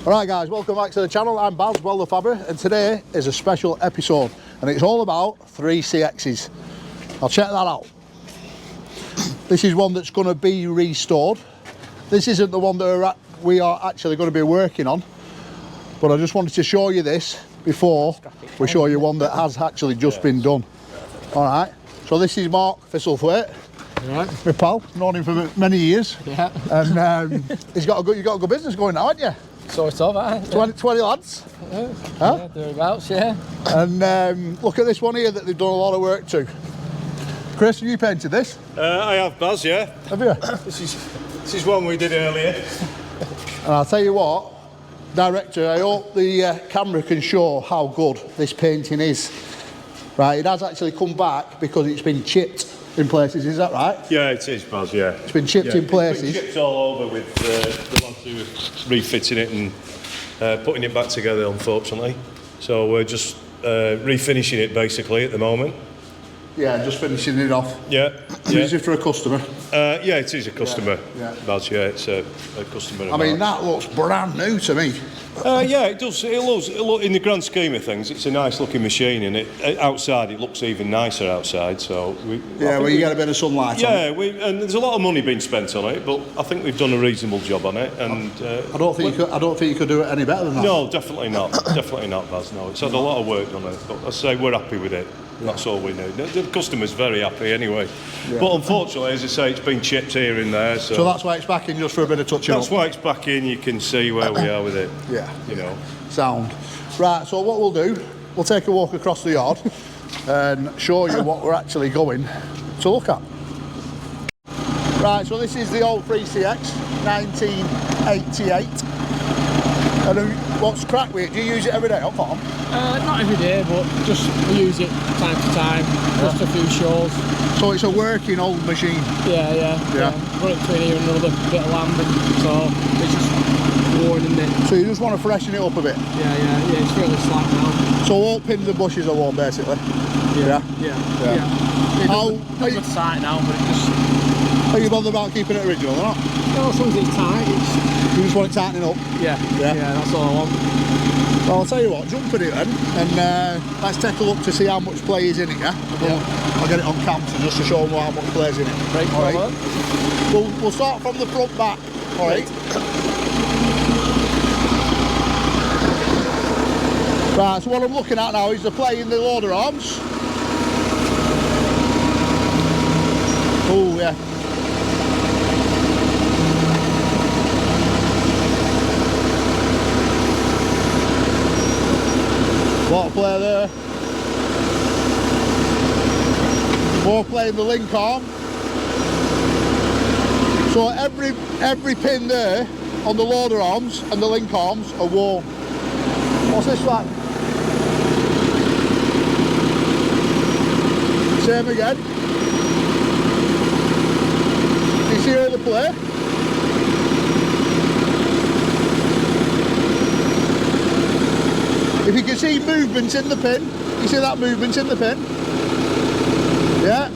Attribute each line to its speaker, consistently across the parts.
Speaker 1: Alright guys, welcome back to the channel. I'm Baz, WELDERFABBER, and today is a special episode and it's all about 3CXs. I'll check that out. This is one that's going to be restored. This isn't the one that we are actually going to be working on, but I just wanted to show you this before we show you one that has actually just been done. Alright, so this is Mark Thistlethwaite. Right. My pal, known him for many years.
Speaker 2: Yeah.
Speaker 1: And you've got a good business going now, haven't you?
Speaker 2: Sort of, eh?
Speaker 1: 20 lads?
Speaker 2: Yeah,
Speaker 1: huh?
Speaker 2: Yeah, thereabouts, yeah.
Speaker 1: And look at this one here that they've done a lot of work to. Chris, have you painted this?
Speaker 3: I have, Baz, yeah.
Speaker 1: Have you?
Speaker 3: This is one we did earlier.
Speaker 1: And I'll tell you what, director, I hope the camera can show how good this painting is. Right, it has actually come back because it's been chipped in places, is that right?
Speaker 3: Yeah, it is, Baz, yeah.
Speaker 1: It's been chipped in places.
Speaker 3: It's been chipped all over with the lads who are refitting it and putting it back together, unfortunately. So we're just refinishing it basically at the moment.
Speaker 1: Yeah, just finishing it off.
Speaker 3: Yeah.
Speaker 1: Is it for a customer?
Speaker 3: Yeah, it is a customer.
Speaker 1: Yeah.
Speaker 3: Baz, yeah, it's a customer.
Speaker 1: I mean, that looks brand new to me.
Speaker 3: Yeah, it does. It looks, in the grand scheme of things, it's a nice looking machine, and outside it looks even nicer outside. So
Speaker 1: well, you get a bit of sunlight.
Speaker 3: Yeah, and there's a lot of money being spent on it, but I think we've done a reasonable job on it. And
Speaker 1: I don't think you could do it any better than that.
Speaker 3: No, definitely not. Definitely not, Baz. No, it's had a lot of work on it, but I say we're happy with it. That's all we need. The customer's very happy anyway. Yeah. But unfortunately, as I say, it's been chipped here and there. So
Speaker 1: that's why it's back in, just for a bit of touching up.
Speaker 3: That's why it's back in. You can see where we are with it.
Speaker 1: Yeah.
Speaker 3: You know.
Speaker 1: Sound. Right, so what we'll do, we'll take a walk across the yard and show you what we're actually going to look at. Right, so this is the old 3CX, 1988. And what's crack with it? Do you use it every day on farm?
Speaker 2: Not every day, but just we use it time to time, just a few shows.
Speaker 1: So it's a working old machine?
Speaker 2: Yeah. Run it between here and another bit of land, and so it's just worn in it.
Speaker 1: So you just want to freshen it up a bit?
Speaker 2: Yeah, it's fairly slack now.
Speaker 1: So all pins and bushes are worn basically?
Speaker 2: Yeah.
Speaker 1: Are
Speaker 2: you tight now, but it just...
Speaker 1: Are you bothered about keeping it original or not?
Speaker 2: No, as long as it's tight,
Speaker 1: You just want it tightening up?
Speaker 2: Yeah, that's all I want.
Speaker 1: Well, I'll tell you what, jump at it then, and let's take a look to see how much play is in it, yeah? I'll get it on camera just to show them how much play is in it.
Speaker 2: Right,
Speaker 1: all right. We'll start from the front back, all right? Right, so what I'm looking at now is the play in the loader arms. Oh, yeah. A lot of play there. More play in the link arm. So every pin there on the loader arms and the link arms are worn. What's this like? Same again. You see all the play? If you can see movements in the pin, you see that movement in the pin? Yeah?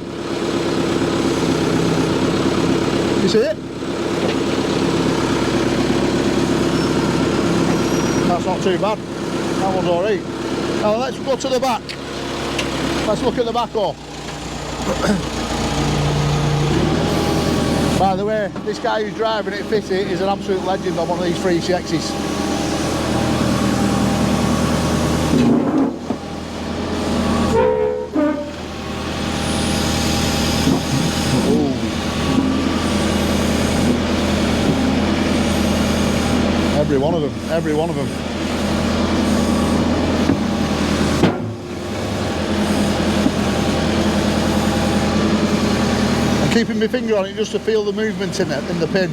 Speaker 1: You see it? That's not too bad. That one's alright. Now let's go to the back. Let's look at the back off. By the way, this guy who's driving it fitted is an absolute legend on one of these 3CXs. Every one of them. I'm keeping my finger on it just to feel the movement in it, in the pin.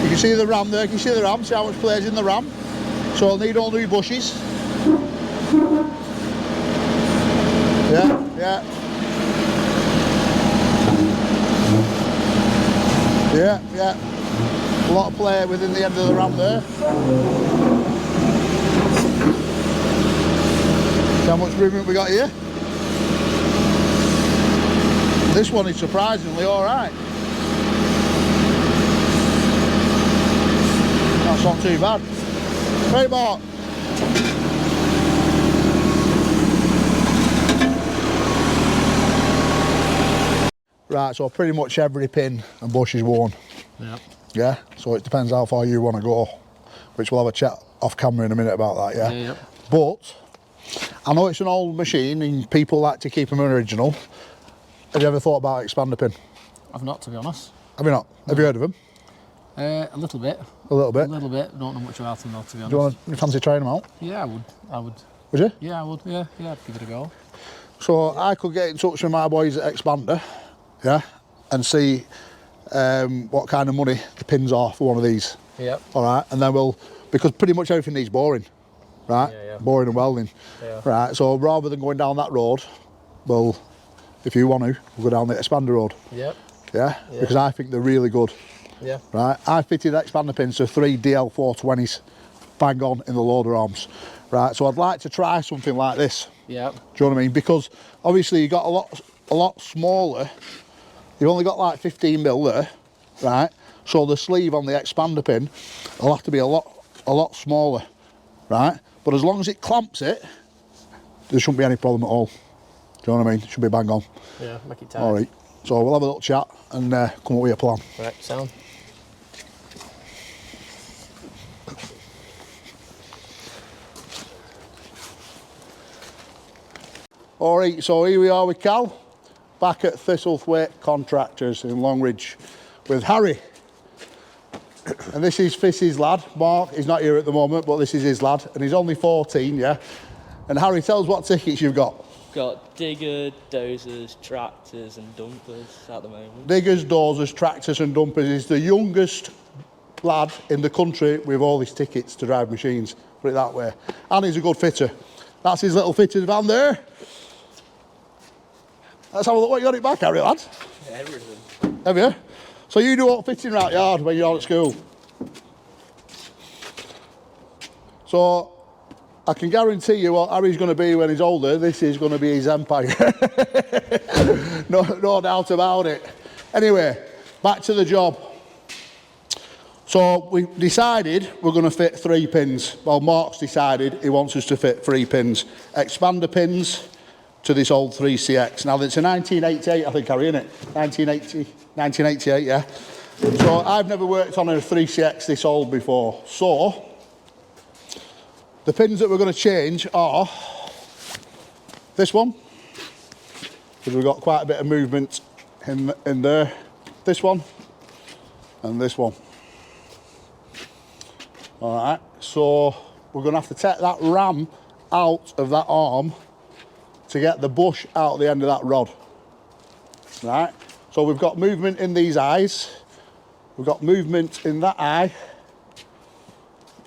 Speaker 1: You can see the ram there, can you see the ram? See how much plays in the ram? So I'll need all new bushes. Yeah. A lot of play within the end of the ram there. See how much movement we got here? This one is surprisingly alright. That's not too bad. Right, Mark. Right, so pretty much every pin and bush is worn.
Speaker 2: Yeah.
Speaker 1: Yeah, so it depends how far you want to go, which we'll have a chat off camera in a minute about that, yeah?
Speaker 2: Yeah.
Speaker 1: But I know it's an old machine and people like to keep them original. Have you ever thought about expander pin?
Speaker 2: I've not, to be honest.
Speaker 1: Have you not?
Speaker 2: No.
Speaker 1: Have you heard of them?
Speaker 2: A little bit.
Speaker 1: A little bit?
Speaker 2: A little bit. Don't know much about them, though, to be honest.
Speaker 1: Do you fancy trying them out?
Speaker 2: Yeah, I would.
Speaker 1: Would you?
Speaker 2: Yeah, I would. Yeah, I'd give it a go.
Speaker 1: So I could get in touch with my boys at Expander, yeah, and see what kind of money the pins are for one of these.
Speaker 2: Yep.
Speaker 1: All right, and then because pretty much everything needs boring, right?
Speaker 2: Yeah.
Speaker 1: Boring and welding.
Speaker 2: Yeah.
Speaker 1: Right, so rather than going down that road, well, if you want to, we'll go down the Expander road.
Speaker 2: Yep.
Speaker 1: Yeah, because I think they're really good.
Speaker 2: Yeah.
Speaker 1: Right, I fitted Expander pins to 3 DL420s, bang on in the loader arms. Right, so I'd like to try something like this.
Speaker 2: Yeah.
Speaker 1: Do you know what I mean? Because obviously you got a lot smaller. You've only got like 15 mil there, right? So the sleeve on the Expander pin will have to be a lot smaller, right? But as long as it clamps it, there shouldn't be any problem at all. Do you know what I mean? It should be bang on.
Speaker 2: Yeah, make it tight.
Speaker 1: All right. So we'll have a little chat and come up with a plan.
Speaker 2: Right, sound.
Speaker 1: All right, so here we are with Cal, back at Thistlethwaite Contractors in Longridge with Harry. And this is Fiss's lad, Mark. He's not here at the moment, but this is his lad, and he's only 14, yeah? And Harry, tell us what tickets you've got.
Speaker 4: Got digger, dozers, tractors and dumpers at the moment.
Speaker 1: Diggers, dozers, tractors and dumpers. He's the youngest lad in the country with all his tickets to drive machines, put it that way. And he's a good fitter. That's his little fitted van there. Let's have a look what you got it back, Harry, lad.
Speaker 4: Everything.
Speaker 1: Have you? So you do all fitting right yard when you're at school? So I can guarantee you what Harry's going to be when he's older. This is going to be his empire. no doubt about it. Anyway, back to the job. So we decided we're going to fit 3 pins. Well, Mark's decided he wants us to fit 3 pins. Expander pins to this old 3CX. Now, it's a 1988, I think, Harry, isn't it? 1988, yeah. So I've never worked on a 3CX this old before. So the pins that we're going to change are this one, because we've got quite a bit of movement in there. This one and this one. All right, so we're going to have to take that ram out of that arm to get the bush out the end of that rod. Right, so we've got movement in these eyes, we've got movement in that eye,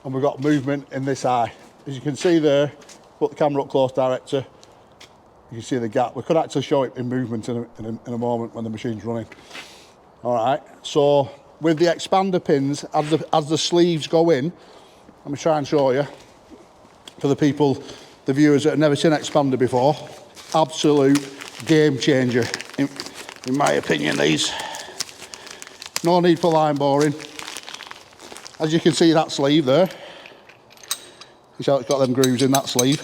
Speaker 1: and we've got movement in this eye. As you can see there, put the camera up close, director, you can see the gap. We could actually show it in movement in a moment when the machine's running. All right, so with the expander pins, as the sleeves go in, let me try and show you, for the people, the viewers that have never seen expander before, absolute game changer, in my opinion, these. No need for line boring. As you can see, that sleeve there, you see how it's got them grooves in that sleeve,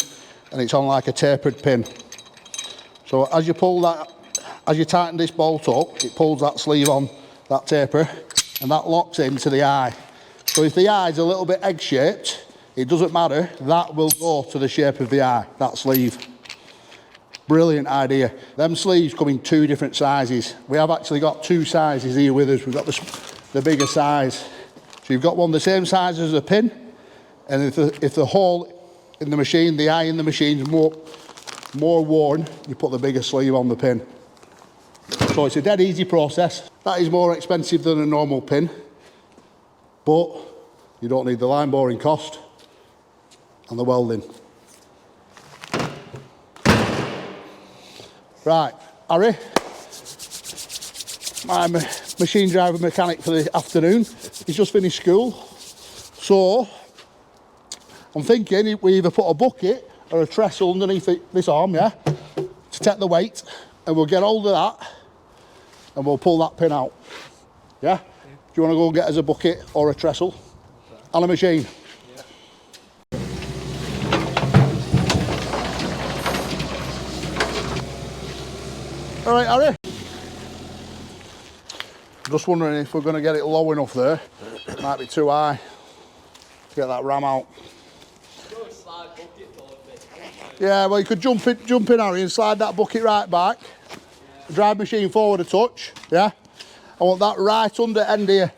Speaker 1: and it's on like a tapered pin. So as you pull that, as you tighten this bolt up, it pulls that sleeve on that taper, and that locks into the eye. So if the eye's a little bit egg-shaped, it doesn't matter, that will go to the shape of the eye, that sleeve. Brilliant idea. Them sleeves come in 2 different sizes. We have actually got 2 sizes here with us. We've got the bigger size. So you've got one the same size as the pin, and if the hole in the machine, the eye in the machine is more worn, you put the bigger sleeve on the pin. So it's a dead easy process. That is more expensive than a normal pin, but you don't need the line boring cost and the welding. Right, Harry, my machine driver mechanic for the afternoon, he's just finished school. So I'm thinking we either put a bucket or a trestle underneath this arm, yeah, to take the weight, and we'll get hold of that and we'll pull that pin out. Yeah? Do you want to go and get us a bucket or a trestle? on a machine. All right, Harry. Just wondering if we're going to get it low enough there. Might be too high to get that ram out. Yeah, well, you could jump in, Harry, and slide that bucket right back. Drive machine forward a touch. Yeah. I want that right under end here.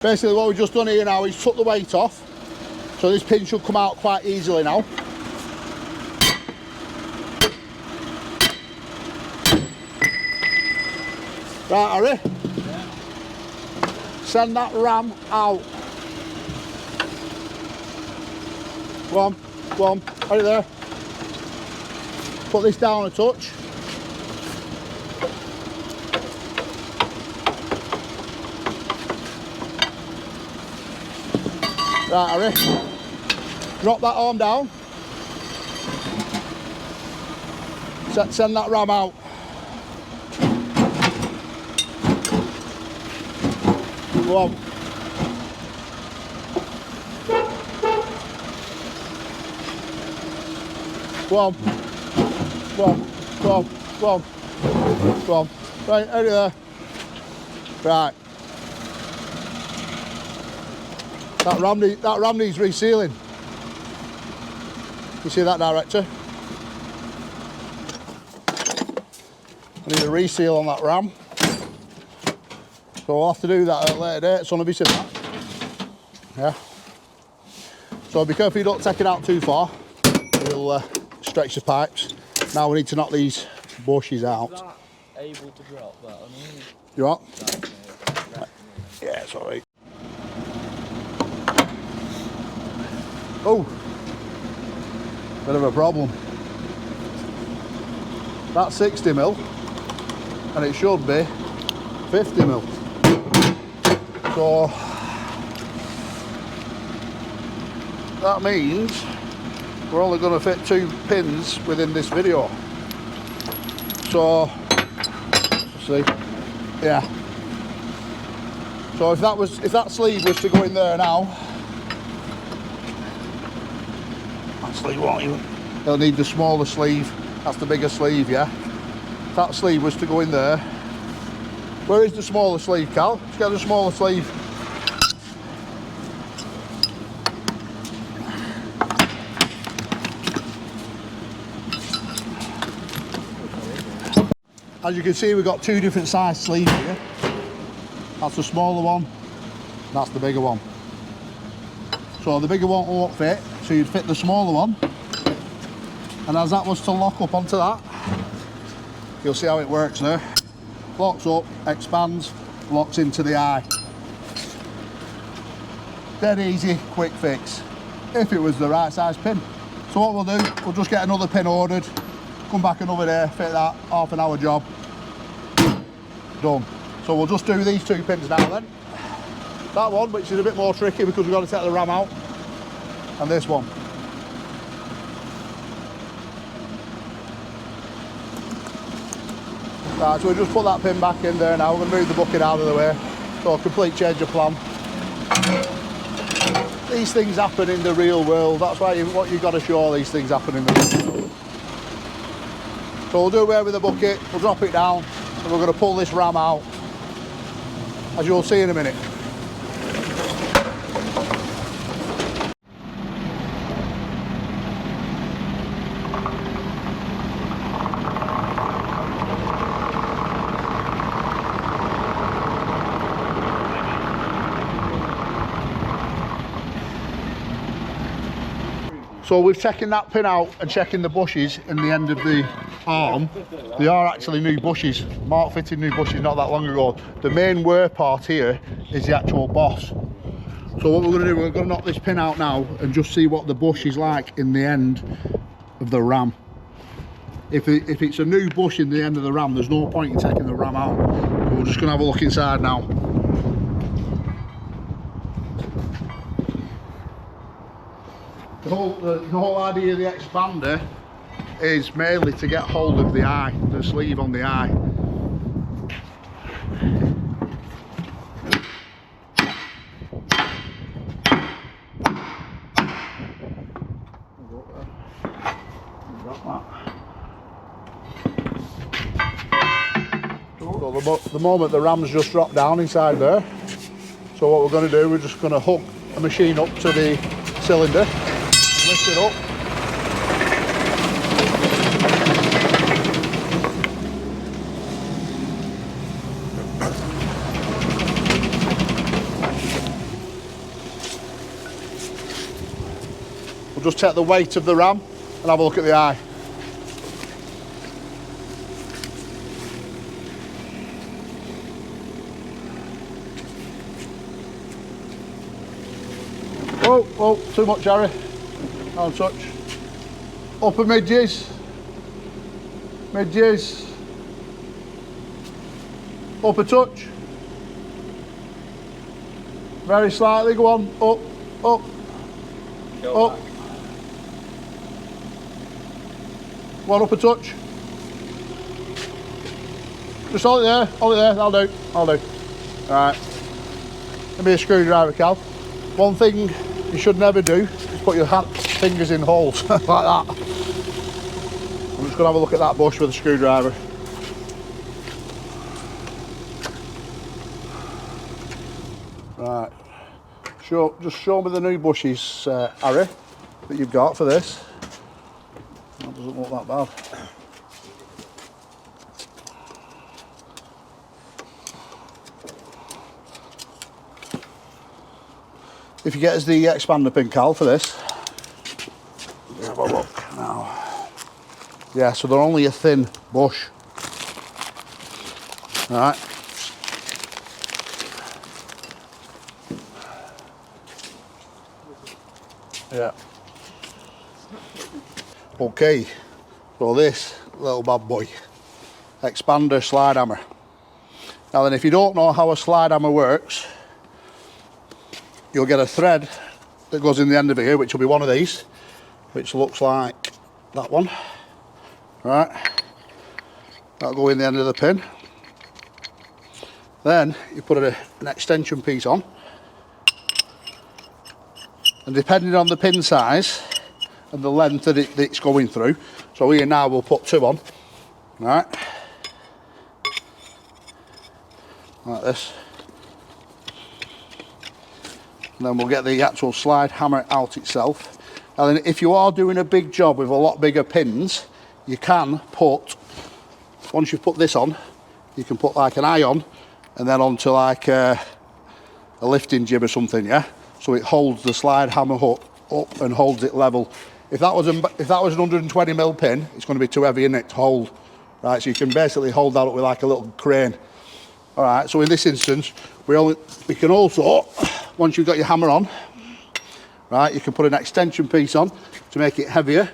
Speaker 1: Basically what we've just done here now is took the weight off, so this pin should come out quite easily now. Right, Harry? Yeah. Send that ram out. Go on, right there. Put this down a touch. Right, Harry, drop that arm down, send that ram out. Go on. Go on. Go on. Go on. Go on. Go on. Right, out of there. Right. That ram needs resealing. You see that, director? I need a reseal on that ram. So we'll have to do that at a later date. Son, have you seen that? Yeah. So be careful you don't take it out too far. It'll stretch the pipes. Now we need to knock these bushes out.
Speaker 4: Is that able to drop that on you?
Speaker 1: You what? Yeah, it's alright. Oh, bit of a problem. That's 60 mil, and it should be 50 mil. So that means we're only going to fit 2 pins within this video. So, let's see, yeah. So if that sleeve was to go in there now. Sleeve won't even. They'll need the smaller sleeve. That's the bigger sleeve, yeah. If that sleeve was to go in there. Where is the smaller sleeve, Cal? Let's get the smaller sleeve. As you can see, we've got 2 different size sleeves here. That's the smaller one. That's the bigger one. So the bigger one won't fit. So you'd fit the smaller one, and as that was to lock up onto that, you'll see how it works there. Locks up, expands, locks into the eye. Dead easy, quick fix, if it was the right size pin. So what we'll do, we'll just get another pin ordered, come back another day, fit that, half-an-hour job, done. So we'll just do these 2 pins now then. That one, which is a bit more tricky because we've got to take the ram out, and this one. Right, so we just put that pin back in there now. We're going to move the bucket out of the way. So a complete change of plan. These things happen in the real world. That's why what you've got to show, these things happen in the real world. So we'll do away with the bucket, we'll drop it down, and we're going to pull this ram out, as you'll see in a minute. So we've taken that pin out and checking the bushes in the end of the arm. They are actually new bushes. Mark fitted new bushes not that long ago. The main wear part here is the actual boss. So what we're going to do, we're going to knock this pin out now and just see what the bush is like in the end of the ram. If it's a new bush in the end of the ram, there's no point in taking the ram out. So we're just going to have a look inside now. The whole idea of the expander is mainly to get hold of the eye, the sleeve on the eye. So the moment the ram's just dropped down inside there, so what we're going to do, we're just going to hook the machine up to the cylinder and lift it up. We'll just take the weight of the ram and have a look at the eye. Oh, too much, Harry. Don't touch. Upper midges. Midges. Upper touch. Very slightly, go on. Up, up, up. One upper touch. Just hold it there, that'll do, Right. Give me a screwdriver, Cal. One thing you should never do is put your fingers in holes like that. I'm just going to have a look at that bush with a screwdriver. Right. Just show me the new bushes, Harry, that you've got for this. That doesn't look that bad. If you get us the expander pin, Cal, for this, have a look now. Yeah, so they're only a thin bush. Right. Yeah. Okay, so this little bad boy, expander slide hammer. Now then, if you don't know how a slide hammer works, you'll get a thread that goes in the end of it here, which will be one of these, which looks like that one. Right, that'll go in the end of the pin. Then you put an extension piece on, and depending on the pin size and the length that it's going through, so here now we'll put two on, right, like this. And then we'll get the actual slide hammer out itself. And then if you are doing a big job with a lot bigger pins, you can put, once you've put this on, you can put like an eye on, and then onto like a lifting jib or something, yeah? So it holds the slide hammer hook up and holds it level. If that was an 120mm pin, it's going to be too heavy in it to hold. Right, so you can basically hold that up with like a little crane. All right, so in this instance, we can also, once you've got your hammer on, right, you can put an extension piece on to make it heavier,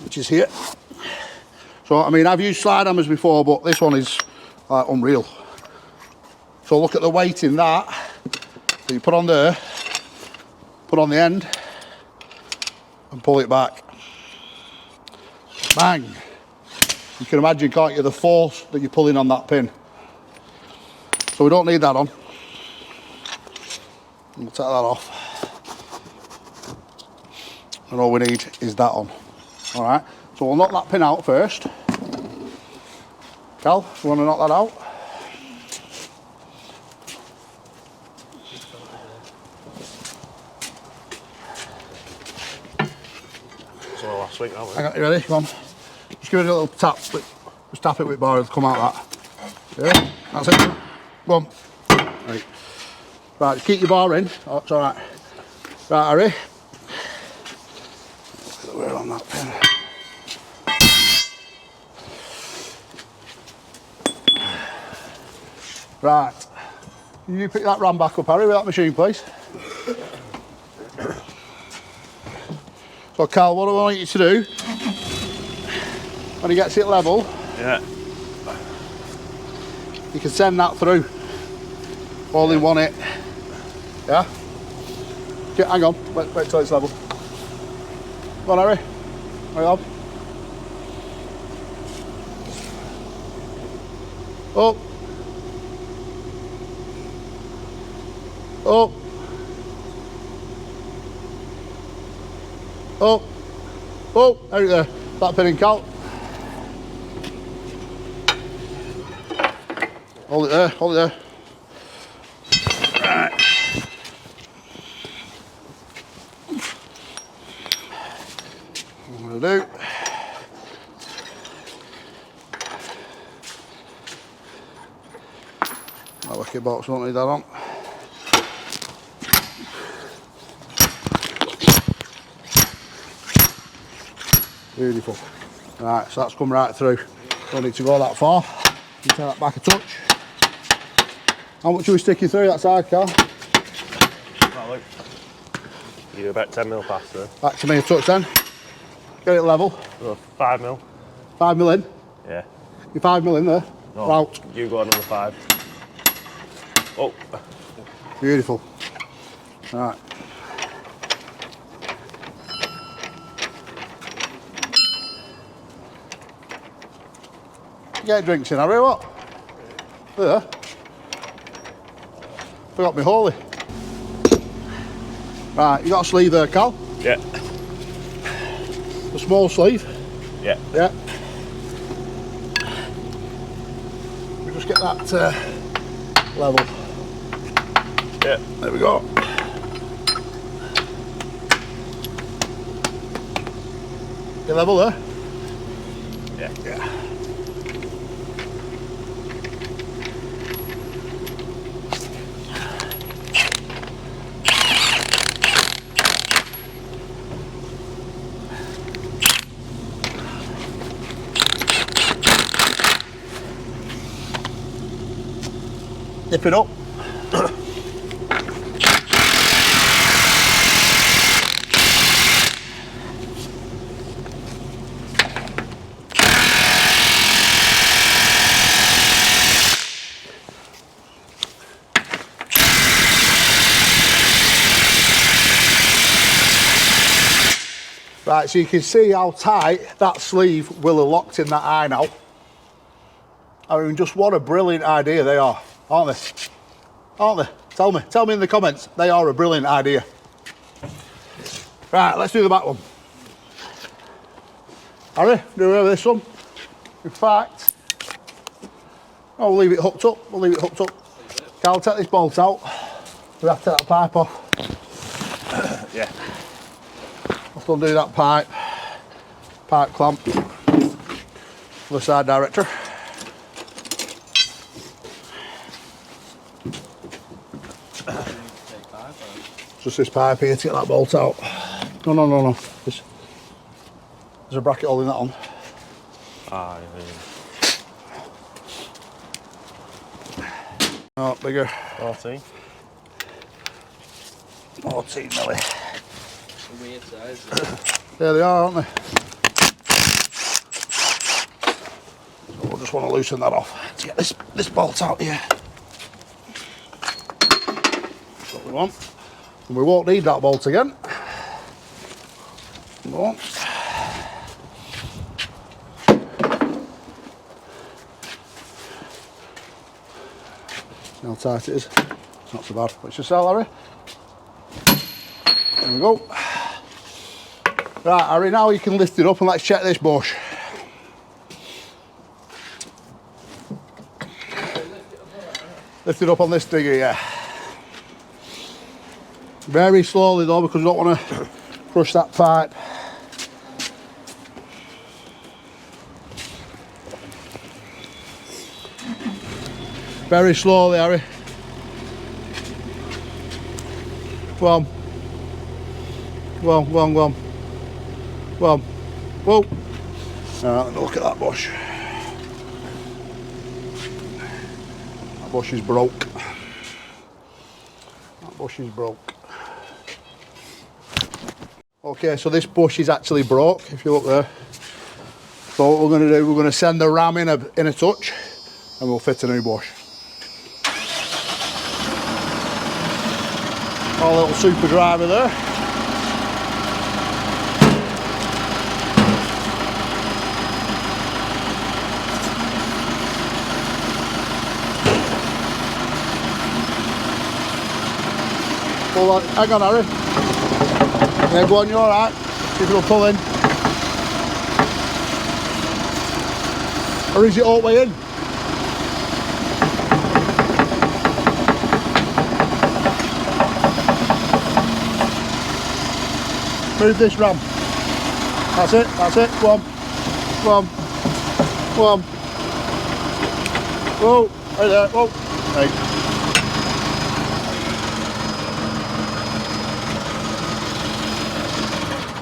Speaker 1: which is here. So, I mean, I've used slide hammers before, but this one is like unreal. So look at the weight in that. So you put on there, put on the end, and pull it back. Bang. You can imagine, can't you, the force that you're pulling on that pin. So we don't need that on. We'll take that off. And all we need is that on. All right, so we'll knock that pin out first. Cal, you want to knock that out?
Speaker 3: So last week, aren't we?
Speaker 1: Hang on, you ready? Come on. Just give it a little tap. Just tap it with bar, it'll come out that. Yeah, that's it. Go on. Right. Right, just keep your bar in. Oh, it's all right. Right, Harry. We're on that pin. Right. Can you pick that ram back up, Harry, with that machine, please? So, Cal, what I want you to do, when he gets it level,
Speaker 3: Yeah.
Speaker 1: you can send that through. All in one hit. Yeah? Okay, hang on, wait till it's level. Go on, Harry. Hurry on. Up. Up. Up. Oh, out there. That pin in count. Hold it there, hold it there. Right. What I'm going to do. My wicket box won't need that on. Beautiful. Right, so that's come right through. Don't need to go that far. You take that back a touch. How much are we sticking through that side, Carl?
Speaker 5: Oh, look. You do about 10 mil past there.
Speaker 1: Back to me a touch then. Get it level.
Speaker 5: So 5 mil.
Speaker 1: 5 mil in.
Speaker 5: Yeah.
Speaker 1: You're 5 mil in there.
Speaker 5: No,
Speaker 1: Out.
Speaker 5: you got another 5. Oh.
Speaker 1: Beautiful. Right. Get drinks in, Harry, what? There. Forgot my holy. Right, you got a sleeve there, Cal?
Speaker 5: Yeah.
Speaker 1: A small sleeve?
Speaker 5: Yeah.
Speaker 1: Yeah. We just get that level.
Speaker 5: Yeah.
Speaker 1: There we go. You level there?
Speaker 5: Yeah.
Speaker 1: Yeah. Dip it up. Right, so you can see how tight that sleeve will have locked in that eye now. I mean, just what a brilliant idea they are, aren't they? Aren't they? Tell me in the comments, they are a brilliant idea. Right, let's do the back one. Harry, do over this one. In fact, we'll leave it hooked up, we'll leave it hooked up. Carl, take this bolt out. We have to take that pipe off.
Speaker 5: Yeah.
Speaker 1: Let's undo that pipe clamp for the side director. Just this pipe here to get that bolt out. No. There's a bracket holding that on.
Speaker 5: Ah, yeah.
Speaker 1: Oh, bigger.
Speaker 5: 14.
Speaker 1: 14 milli.
Speaker 4: Weird size.
Speaker 1: There they are, aren't they? So we'll just want to loosen that off to get this bolt out here. That's what we want. And we won't need that bolt again. No. See how tight it is? It's not so bad. What's your cell, Harry? There we go. Right, Harry, now you can lift it up and let's check this bush. Lift it up on this digger, yeah. Very slowly though, because you don't want to crush that pipe. Very slowly, Harry. Go on. Go on, go on, go on. Go on. Whoa. Alright, let me look at that bush. That bush is broke. That bush is broke. Okay, so this bush is actually broke, if you look there. So what we're going to do, we're going to send the ram in a touch and we'll fit a new bush. Our little super driver there. Pull on. Hang on, Harry. Yeah, go on, you're alright. See if it'll pull in. Or is it all the way in? Move this ram. That's it, that's it. Go on. Go on. Go on. Whoa, right there, whoa. Right.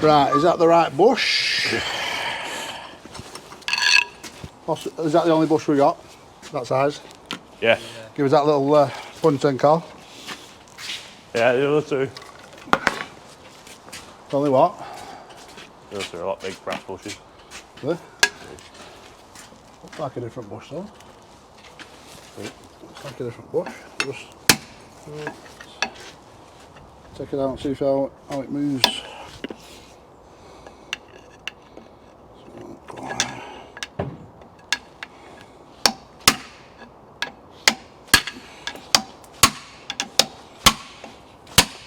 Speaker 1: Right, is that the right bush? Is that the only bush we got? That size?
Speaker 5: Yeah.
Speaker 1: Give us that little punch then, Carl.
Speaker 5: Yeah, the other two.
Speaker 1: Only what?
Speaker 5: The other two are a lot big brass bushes.
Speaker 1: Really? Looks like a different bush though. Looks like a different bush. Just take it out and see how it moves.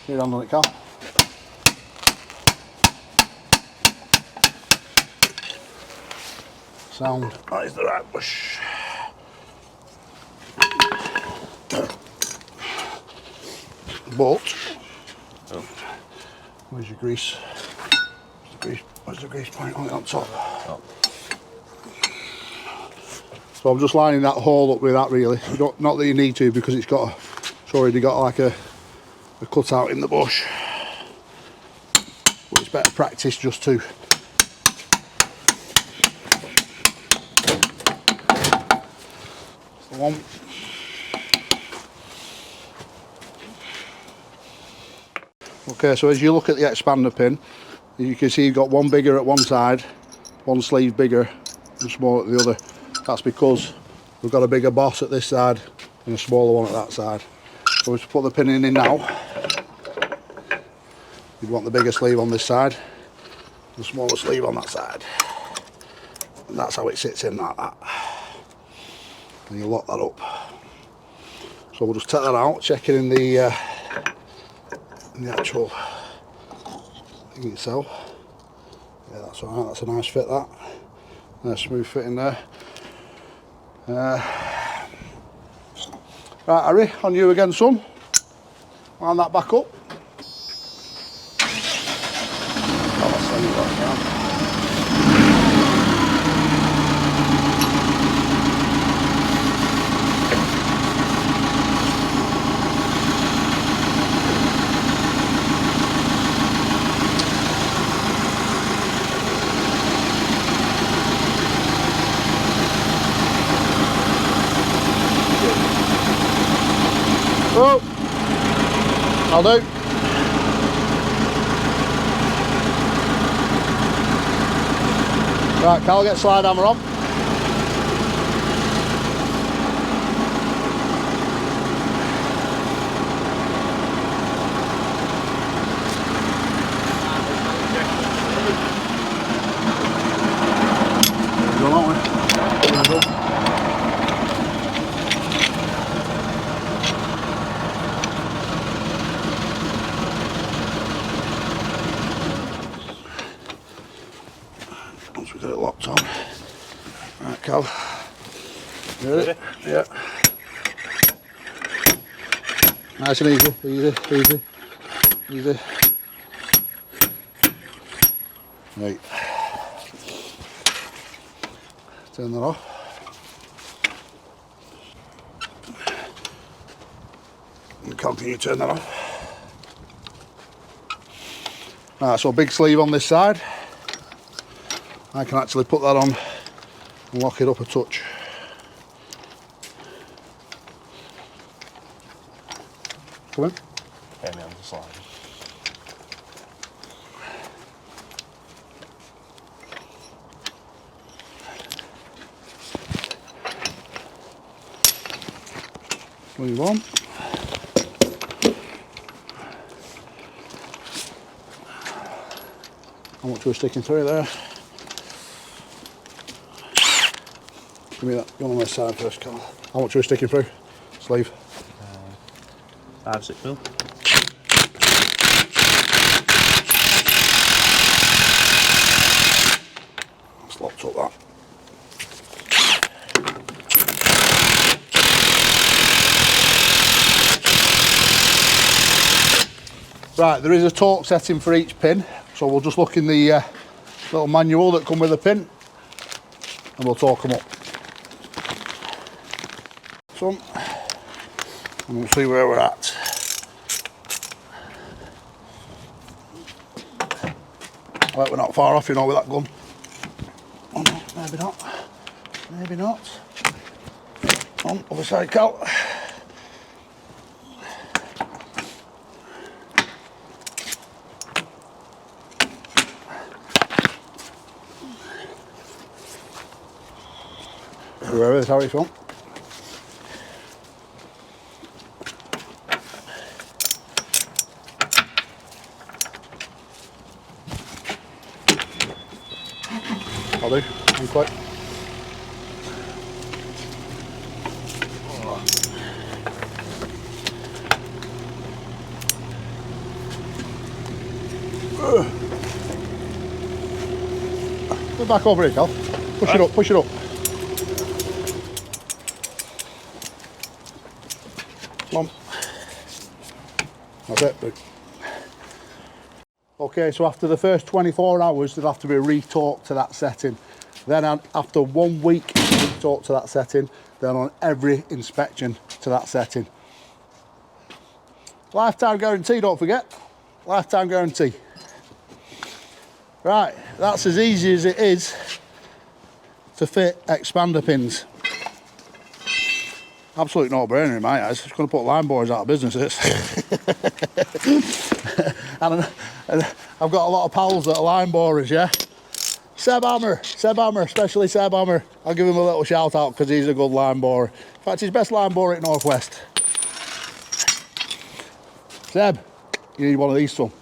Speaker 1: Get your hand on it, Carl. Sound. That is the right bush. But, where's your grease? Where's the grease point on it on top? Oh. So I'm just lining that hole up with that really. Not that you need to because it's already got like a cutout in the bush. But it's better practice just to one. Okay, so as you look at the expander pin, you can see you've got one bigger at one side, one sleeve bigger and smaller at the other. That's because we've got a bigger boss at this side and a smaller one at that side. So to put the pin in now, you'd want the bigger sleeve on this side, the smaller sleeve on that side. And that's how it sits in like that. And you lock that up. So we'll just take that out, check it in the actual thing itself. Yeah, that's alright, that's a nice fit that. Nice smooth fit in there. Right, Harry, on you again, son. Line that back up. Oh, I'll do. Right, Carl, get slide hammer on. Go on, aren't we? Once we get it locked on. Right, Cal. You ready? Yeah. Nice and easy, easy. Right. Turn that off. And Cal, can you turn that off? Right, so big sleeve on this side. I can actually put that on and lock it up a touch. Come in.
Speaker 5: Yeah, man, just slide.
Speaker 1: Move on. How much we're sticking through there? Give me that. Go on this side first, Carl. How much we're sticking through? Sleeve.
Speaker 5: 5-6 mil.
Speaker 1: Took that. Right, there is a torque setting for each pin, so we'll just look in the little manual that come with the pin and we'll torque them up. Some, and we'll see where we're at. Right, we're not far off, you know, with that gun. Oh no, maybe not. Maybe not. On, other side, Cal. Wherever it's how it's on. I'll do. I'm quick. Go back over here, Cal. Push it up, push it up. Come on. That's it. Okay, so after the first 24 hours, there'll have to be a retorque to that setting. Then after 1 week, retorque to that setting. Then on every inspection to that setting. Lifetime guarantee, don't forget. Lifetime guarantee. Right, that's as easy as it is to fit expander pins. Absolute no-brainer in my eyes. It's going to put line borers out of business, this. and I've got a lot of pals that are line borers, yeah? Seb Hammer, especially Seb Hammer. I'll give him a little shout out because he's a good line borer. In fact, he's best line borer at Northwest. Seb, you need one of these, son.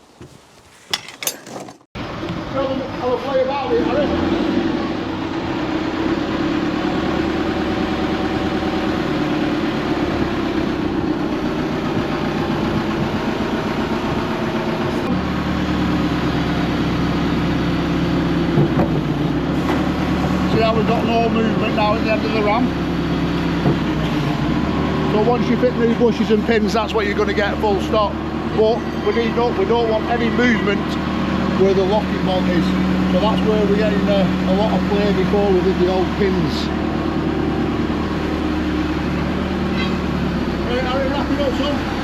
Speaker 1: I'll play about it, Harry. We've got no movement now at the end of the ram. So once you fit new bushes and pins, that's what you're going to get, full stop. But we don't want any movement where the locking bolt is. So that's where we're getting a lot of play before we did the old pins. Right, Harry, wrap it up, son.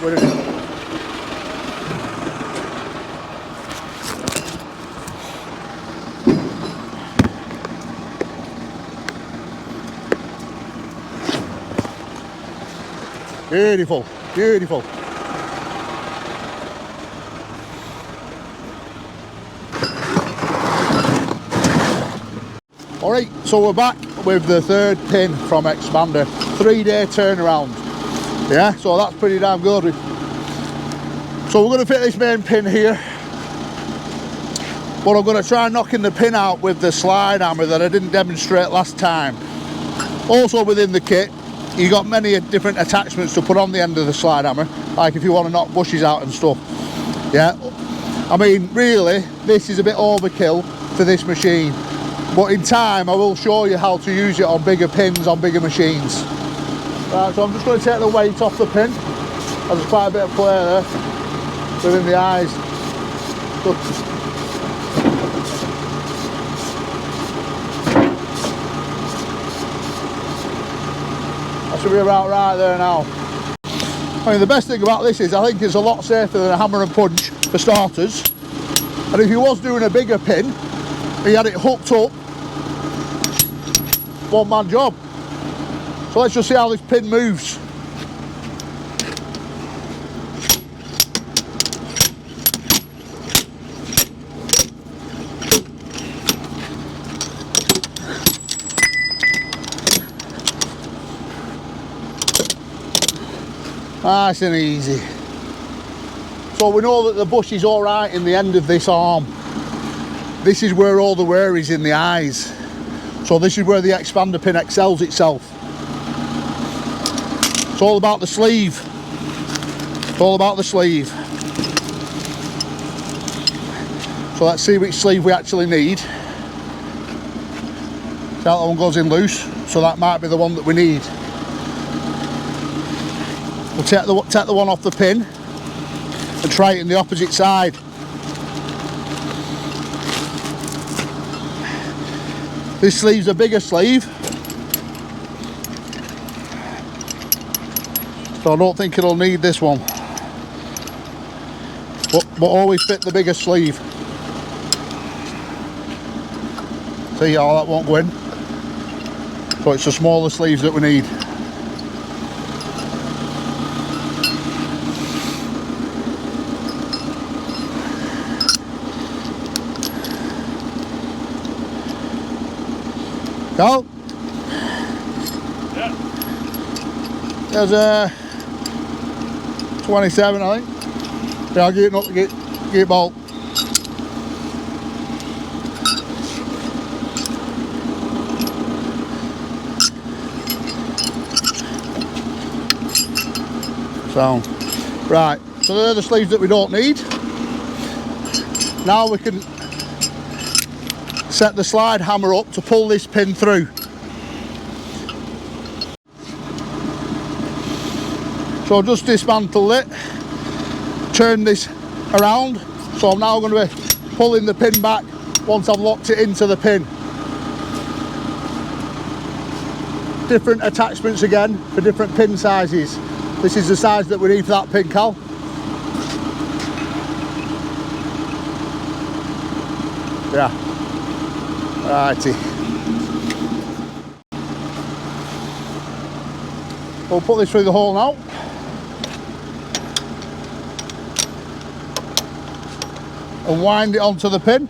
Speaker 1: What is it? Beautiful, beautiful. All right, so we're back with the third pin from Expander. 3-day turnaround. Yeah, so that's pretty damn good. So we're going to fit this main pin here, but I'm going to try knocking the pin out with the slide hammer that I didn't demonstrate last time. Also within the kit, you got many different attachments to put on the end of the slide hammer, like if you want to knock bushes out and stuff. Yeah, I mean, really, this is a bit overkill for this machine, but in time I will show you how to use it on bigger pins, on bigger machines. Right, so I'm just going to take the weight off the pin. There's quite a bit of play there within the eyes. That should be about right there now. I mean, the best thing about this is I think it's a lot safer than a hammer and punch for starters. And if he was doing a bigger pin, he had it hooked up, one man job. So let's just see how this pin moves. Nice and easy. So we know that the bush is all right in the end of this arm. This is where all the wear is, in the eyes. So this is where the expander pin excels itself. It's all about the sleeve. It's all about the sleeve. So let's see which sleeve we actually need. So that one goes in loose, so that might be the one that we need. We'll take the one off the pin and try it in the opposite side. This sleeve's a bigger sleeve, so I don't think it'll need this one. But always fit the bigger sleeve. See how that won't go in? So it's the smaller sleeves that we need. Go.
Speaker 5: Yeah.
Speaker 1: There's a 27, I think. Yeah, I'll get it up to get bolt. So, right, so they're the sleeves that we don't need. Now we can set the slide hammer up to pull this pin through. So I've just dismantled it, turn this around, so I'm now going to be pulling the pin back once I've locked it into the pin. Different attachments again for different pin sizes. This is the size that we need for that pin, Cal. Yeah. Righty. We'll put this through the hole now. And wind it onto the pin.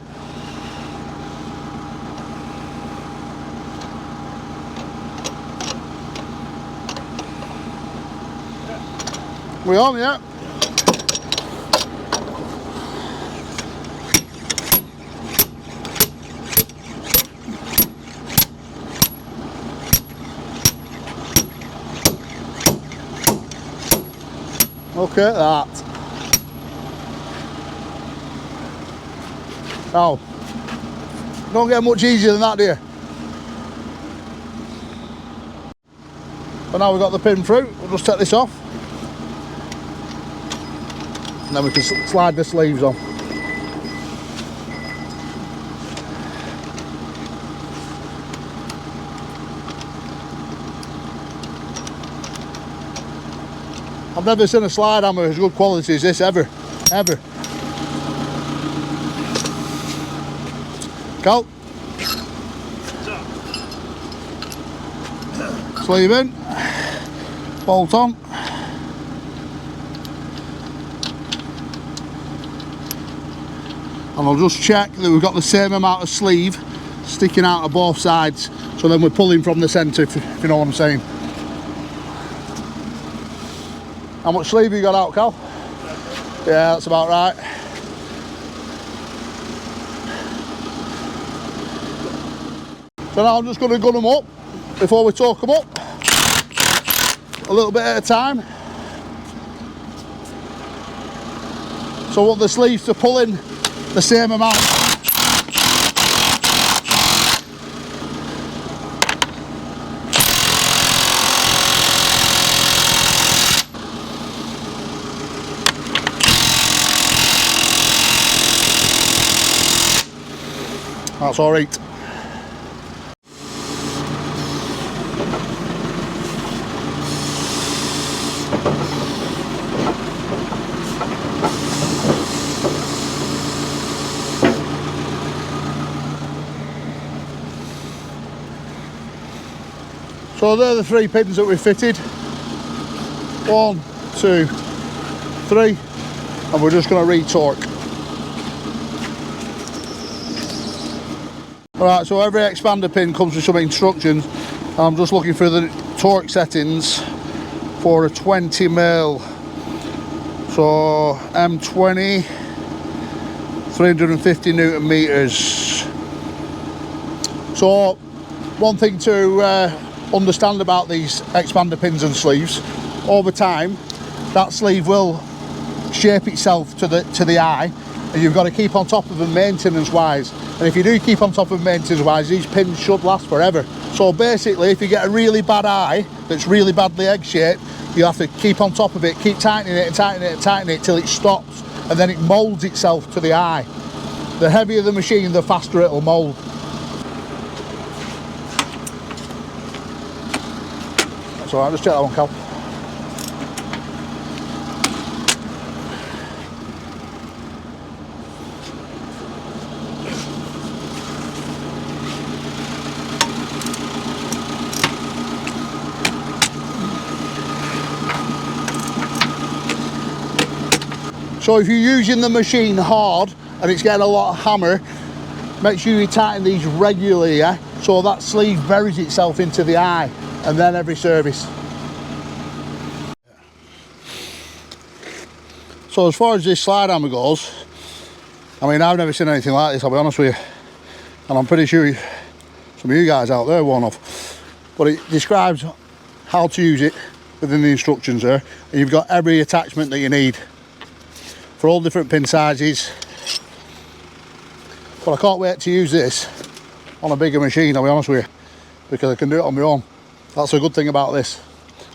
Speaker 1: We on, yeah? Look at that. Oh, don't get much easier than that, do you? But now we've got the pin through, we'll just take this off. And then we can slide the sleeves on. I've never seen a slide hammer as good quality as this, ever. Cal. Sleeve in, bolt on. And I'll just check that we've got the same amount of sleeve sticking out of both sides, so then we're pulling from the centre, if you know what I'm saying. How much sleeve have you got out, Cal? Yeah, that's about right. So now I'm just going to gun them up before we torque them up, a little bit at a time. So I want the sleeves to pull in the same amount. That's all right. So they're the 3 pins that we fitted. 1, 2, 3, and we're just going to re-torque. Alright, so every expander pin comes with some instructions. I'm just looking for the torque settings for a 20mm. So M20, 350 Newton meters. So one thing to understand about these expander pins and sleeves, over time that sleeve will shape itself to the eye, and you've got to keep on top of them maintenance wise. And if you do keep on top of them maintenance wise, these pins should last forever. So basically, if you get a really bad eye that's really badly egg shaped, you have to keep on top of it, keep tightening it and tightening it and tightening it till it stops, and then it moulds itself to the eye. The heavier the machine, the faster it'll mould. That's alright, just check that one, Cal. So if you're using the machine hard and it's getting a lot of hammer, make sure you tighten these regularly, yeah? So that sleeve buries itself into the eye, and then every service. So as far as this slide hammer goes, I mean, I've never seen anything like this, I'll be honest with you. And I'm pretty sure some of you guys out there won't have. But it describes how to use it within the instructions there. And you've got every attachment that you need for all different pin sizes. But I can't wait to use this on a bigger machine, I'll be honest with you, because I can do it on my own. That's a good thing about this,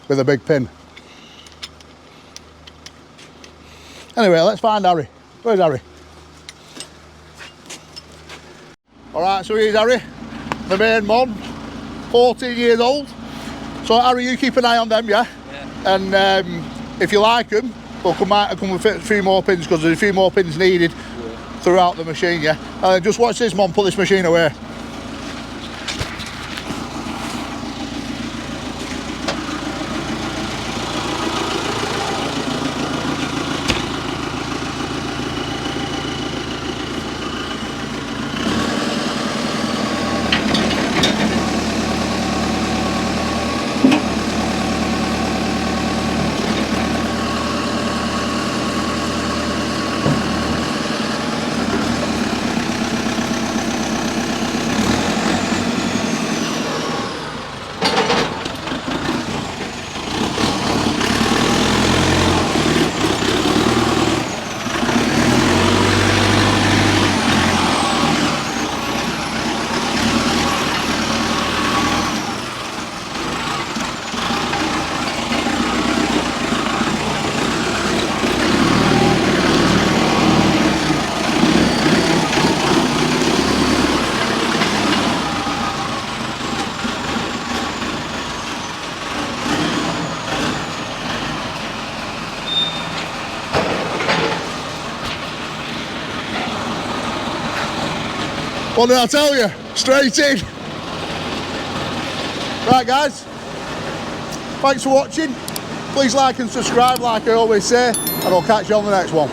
Speaker 1: with a big pin. Anyway, let's find Harry. Where's Harry? Alright, so here's Harry, the main mon, 14 years old. So Harry, you keep an eye on them, yeah? Yeah. And if you like them, we'll come out and come with a few more pins, because there's a few more pins needed throughout the machine, yeah? Just watch this, Mum, put this machine away. What did I tell you? Straight in. Right guys, thanks for watching. Please like and subscribe like I always say, and I'll catch you on the next one.